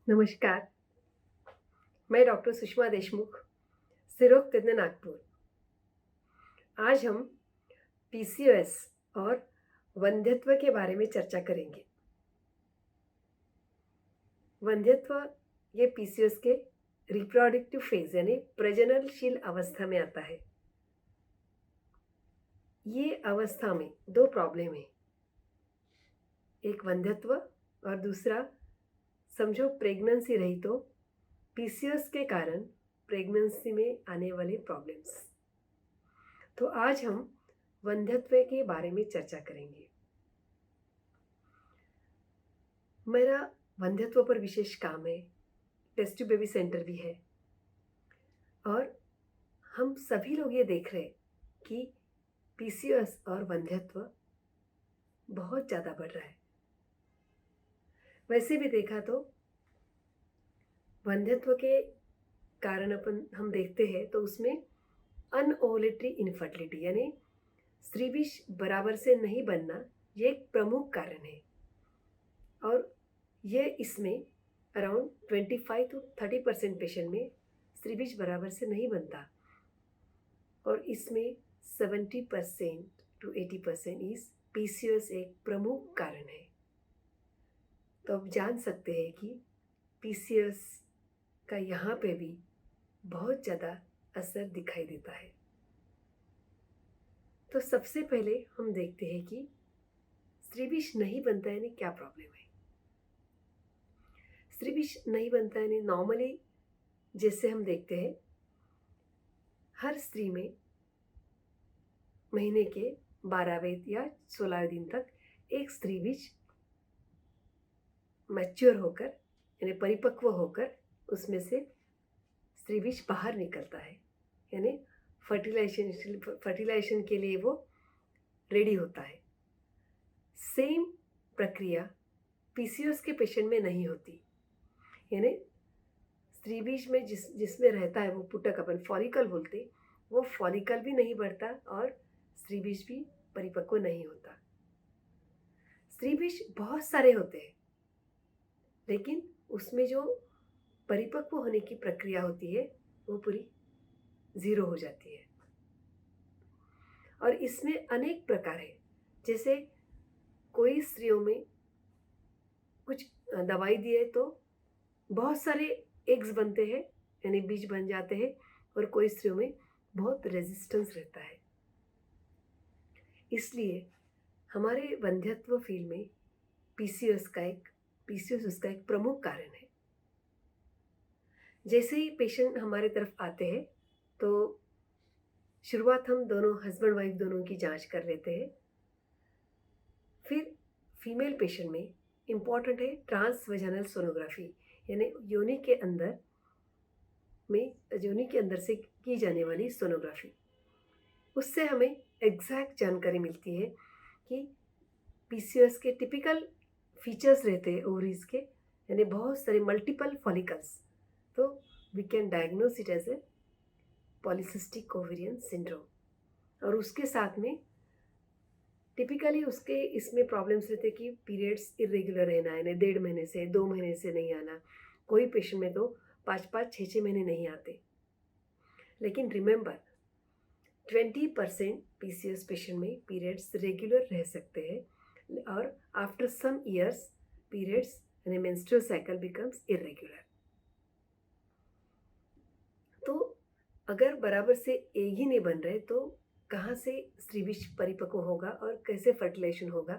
नमस्कार, मैं डॉक्टर सुषमा देशमुख, स्त्रीरोग तज्ञ नागपुर। आज हम पीसीओएस और वंध्यत्व के बारे में चर्चा करेंगे। वंध्यत्व ये पीसीओएस के रिप्रोडक्टिव फेज यानी प्रजननशील अवस्था में आता है। ये अवस्था में दो प्रॉब्लम है, एक वंध्यत्व और दूसरा समझो प्रेगनेंसी रही तो पीसीओएस के कारण प्रेगनेंसी में आने वाले प्रॉब्लम्स। तो आज हम वंध्यत्व के बारे में चर्चा करेंगे। मेरा वंध्यत्व पर विशेष काम है, टेस्ट ट्यूब बेबी सेंटर भी है और हम सभी लोग ये देख रहे हैं कि पीसीओएस और वंध्यत्व बहुत ज़्यादा बढ़ रहा है। वैसे भी देखा तो वंध्यत्व के कारण हम देखते हैं तो उसमें अनओवुलेटरी इनफर्टिलिटी यानी स्त्री बीज बराबर से नहीं बनना ये एक प्रमुख कारण है और ये इसमें अराउंड 25 to 30% पेशेंट में स्त्री बीज बराबर से नहीं बनता और इसमें 70% to 80% इस पीसीओएस एक प्रमुख कारण है। तो अब जान सकते हैं कि पीसीओएस का यहाँ पे भी बहुत ज़्यादा असर दिखाई देता है। तो सबसे पहले हम देखते हैं कि स्त्री बीज नहीं बनता यानी क्या प्रॉब्लम है। स्त्री बीज नहीं बनता यानी नॉर्मली जैसे हम देखते हैं हर स्त्री में महीने के 12वें या 16वें दिन तक एक स्त्री बीज मैच्योर होकर यानी परिपक्व होकर उसमें से स्त्री बीज बाहर निकलता है यानी फर्टिलाइजेशन के लिए वो रेडी होता है। सेम प्रक्रिया पीसीओएस के पेशेंट में नहीं होती यानी स्त्री बीज में जिसमें रहता है वो पुटक अपन फॉलिकल बोलते, वो फॉलिकल भी नहीं बढ़ता और स्त्री बीज भी परिपक्व नहीं होता। स्त्री बीज बहुत सारे होते हैं लेकिन उसमें जो परिपक्व होने की प्रक्रिया होती है वो पूरी ज़ीरो हो जाती है और इसमें अनेक प्रकार है। जैसे कोई स्त्रियों में कुछ दवाई दिए तो बहुत सारे एग्स बनते हैं यानी बीज बन जाते हैं और कोई स्त्रियों में बहुत रेजिस्टेंस रहता है। इसलिए हमारे वंध्यत्व फील्ड में पीसीओएस उसका एक प्रमुख कारण है। जैसे ही पेशेंट हमारे तरफ आते हैं तो शुरुआत हम दोनों हस्बैंड वाइफ दोनों की जांच कर लेते हैं। फिर फीमेल पेशेंट में इम्पॉर्टेंट है ट्रांसवेजाइनल सोनोग्राफी यानी योनि के अंदर से की जाने वाली सोनोग्राफी। उससे हमें एग्जैक्ट जानकारी मिलती है कि पीसीओएस के टिपिकल फीचर्स रहते हैं ओवरीज के यानी बहुत सारे मल्टीपल फॉलिकल्स, तो we can diagnose it as a polycystic ovarian syndrome. और उसके साथ में टिपिकली उसके इसमें प्रॉब्लम्स रहते कि पीरियड्स इरेगुलर रहना यानी 1.5 महीने से 2 महीने से नहीं आना, कोई पेशेंट में तो 5-5 6-6 महीने नहीं आते। लेकिन रिमेंबर 20% पीसीओएस पेशेंट में पीरियड्स रेगुलर रह सकते हैं और आफ्टर सम ईयर्स पीरियड्स यानी मेंस्ट्रुअल साइकिल बिकम्स इरेगुलर। तो अगर बराबर से एग ही नहीं बन रहे तो कहाँ से स्त्री बीज परिपक्व होगा और कैसे फर्टिलाइजेशन होगा,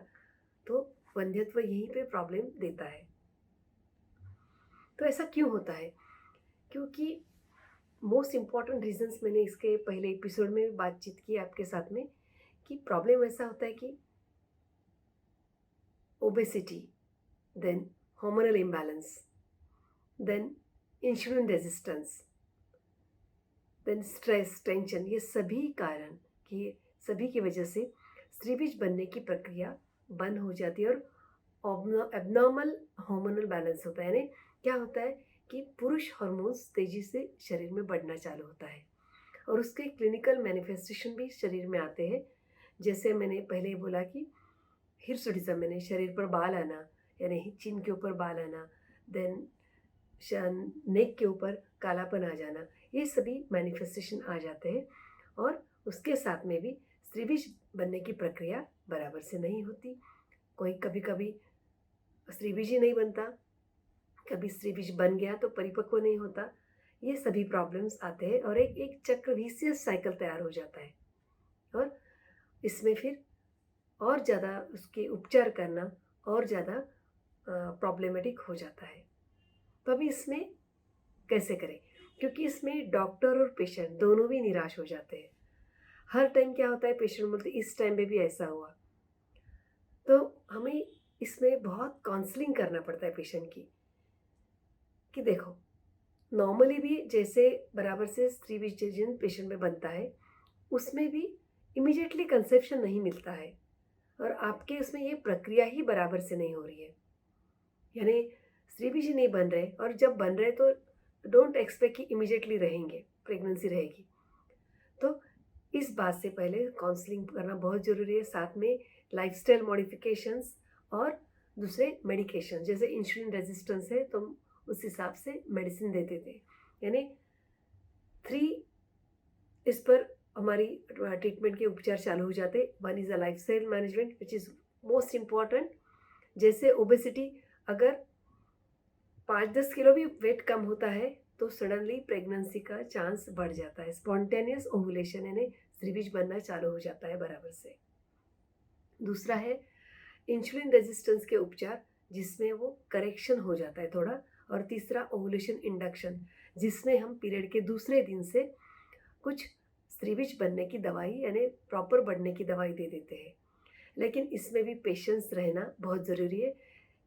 तो वंध्यत्व यहीं पे प्रॉब्लम देता है। तो ऐसा क्यों होता है? क्योंकि मोस्ट इम्पॉर्टेंट रीजंस मैंने इसके पहले एपिसोड में भी बातचीत की आपके साथ में कि प्रॉब्लम ऐसा होता है कि obesity, then hormonal imbalance, then insulin resistance, then stress tension, ये सभी की वजह से स्त्री बीज बनने की प्रक्रिया बंद हो जाती है और एबनॉर्मल हार्मोनल बैलेंस होता है। यानी क्या होता है कि पुरुष हार्मोन्स तेजी से शरीर में बढ़ना चालू होता है और उसके क्लिनिकल मैनिफेस्टेशन भी शरीर में आते हैं। जैसे मैंने पहले बोला कि हिर्सुटिज्म यानी शरीर पर बाल आना यानी चिन के ऊपर बाल आना, देन नेक के ऊपर कालापन आ जाना, ये सभी मैनिफेस्टेशन आ जाते हैं। और उसके साथ में भी स्त्रीबीज बनने की प्रक्रिया बराबर से नहीं होती। कोई कभी कभी स्त्रीबीज ही नहीं बनता, कभी स्त्रीबीज बन गया तो परिपक्व नहीं होता। ये सभी प्रॉब्लम्स आते हैं और एक एक चक्र विशियस साइकिल तैयार हो जाता है। और इसमें फिर और ज़्यादा उसके उपचार करना और ज़्यादा प्रॉब्लमेटिक हो जाता है। तो अभी इसमें कैसे करें, क्योंकि इसमें डॉक्टर और पेशेंट दोनों भी निराश हो जाते हैं। हर टाइम क्या होता है, पेशेंट बोलते इस टाइम पे भी ऐसा हुआ। तो हमें इसमें बहुत काउंसलिंग करना पड़ता है पेशेंट की, कि देखो नॉर्मली भी जैसे बराबर से स्त्री विच्छेदन पेशेंट में बनता है, उसमें भी इमीडिएटली कंसेप्शन नहीं मिलता है और आपके उसमें ये प्रक्रिया ही बराबर से नहीं हो रही है। यानी स्त्री बीज नहीं बन रहे, और जब बन रहे तो डोंट एक्सपेक्ट कि इमीडिएटली रहेंगे, प्रेगनेंसी रहेगी। तो इस बात से पहले काउंसलिंग करना बहुत ज़रूरी है। साथ में लाइफस्टाइल मॉडिफिकेशंस और दूसरे मेडिकेशन, जैसे इंसुलिन रेजिस्टेंस है तो हम उस हिसाब से मेडिसिन देते थे। यानी 3 इस पर हमारी ट्रीटमेंट के उपचार चालू हो जाते। 1 is a lifestyle management which is most important. जैसे ओबेसिटी, अगर 5-10 किलो भी वेट कम होता है तो सडनली प्रेगनेंसी का चांस बढ़ जाता है। स्पॉन्टेनियस ओव्यूलेशन यानी स्त्रीबीज बनना चालू हो जाता है बराबर से। दूसरा है इंसुलिन रेजिस्टेंस के उपचार, जिसमें वो करेक्शन हो जाता है थोड़ा। और तीसरा ओव्यूलेशन इंडक्शन, जिसमें हम पीरियड के दूसरे दिन से कुछ स्त्रीबीज बनने की दवाई यानी प्रॉपर बढ़ने की दवाई दे देते हैं। लेकिन इसमें भी पेशेंस रहना बहुत ज़रूरी है,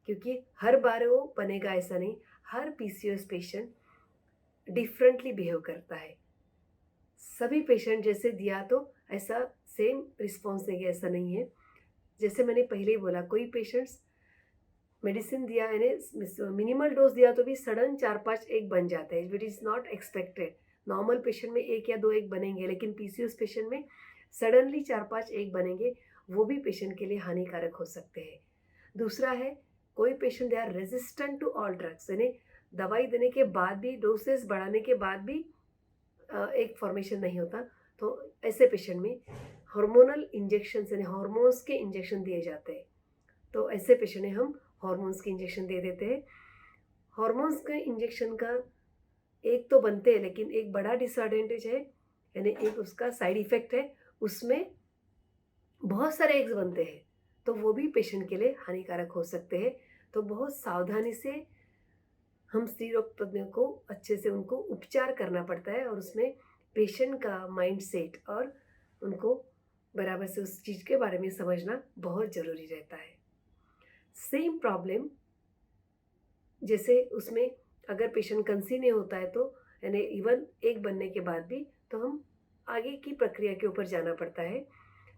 क्योंकि हर बार वो बनेगा ऐसा नहीं। हर पीसीओएस पेशेंट डिफरेंटली बिहेव करता है। सभी पेशेंट जैसे दिया तो ऐसा सेम रिस्पॉन्स देंगे, ऐसा नहीं है। जैसे मैंने पहले ही बोला, कोई पेशेंट्स मेडिसिन दिया यानी मिनिमल डोज दिया तो भी सडन 4-5 एग बन जाते हैं, which is not expected. Normal patient में 1 या 2 एग बनेंगे, लेकिन पीसीओएस पेशेंट में सडनली 4-5 एग बनेंगे, वो भी पेशेंट के लिए हानिकारक हो सकते हैं। दूसरा है, कोई patient they are resistant to all drugs, यानी दवाई देने के बाद भी, डोसेस बढ़ाने के बाद भी एक फॉर्मेशन नहीं होता। तो ऐसे पेशेंट में हार्मोनल इंजेक्शन यानी हार्मोन्स के इंजेक्शन दिए जाते हैं। तो ऐसे पेशेंट में हम हार्मोन्स के इंजेक्शन दे देते हैं। हार्मोन्स के इंजेक्शन का एक तो बनते हैं, लेकिन एक बड़ा डिसएडवांटेज है, यानी एक उसका साइड इफ़ेक्ट है, उसमें बहुत सारे एग्स बनते हैं, तो वो भी पेशेंट के लिए हानिकारक हो सकते हैं। तो बहुत सावधानी से हम स्त्री रोग तज्ञों को अच्छे से उनको उपचार करना पड़ता है, और उसमें पेशेंट का माइंड सेट और उनको बराबर से उस चीज़ के बारे में समझना बहुत ज़रूरी रहता है। सेम प्रॉब्लम जैसे उसमें अगर पेशेंट कंसीव नहीं होता है, तो यानी इवन एक बनने के बाद भी, तो हम आगे की प्रक्रिया के ऊपर जाना पड़ता है।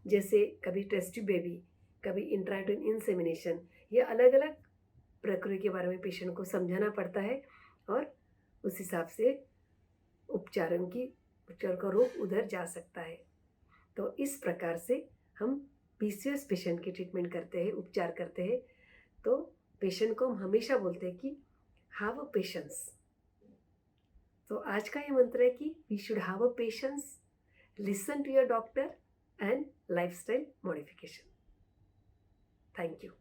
जैसे कभी टेस्ट ट्यूब बेबी, कभी इंट्रायूटेरिन इंसेमिनेशन, ये अलग अलग प्रक्रिया के बारे में पेशेंट को समझाना पड़ता है, और उस हिसाब से उपचार का रोग उधर जा सकता है। तो इस प्रकार से हम पीसीओएस पेशेंट की ट्रीटमेंट करते हैं, उपचार करते हैं। तो पेशेंट को हम हमेशा बोलते हैं कि हैव अ पेशेंस। तो आज का ये मंत्र है कि we should have a patience, listen to your doctor and lifestyle modification. Thank you.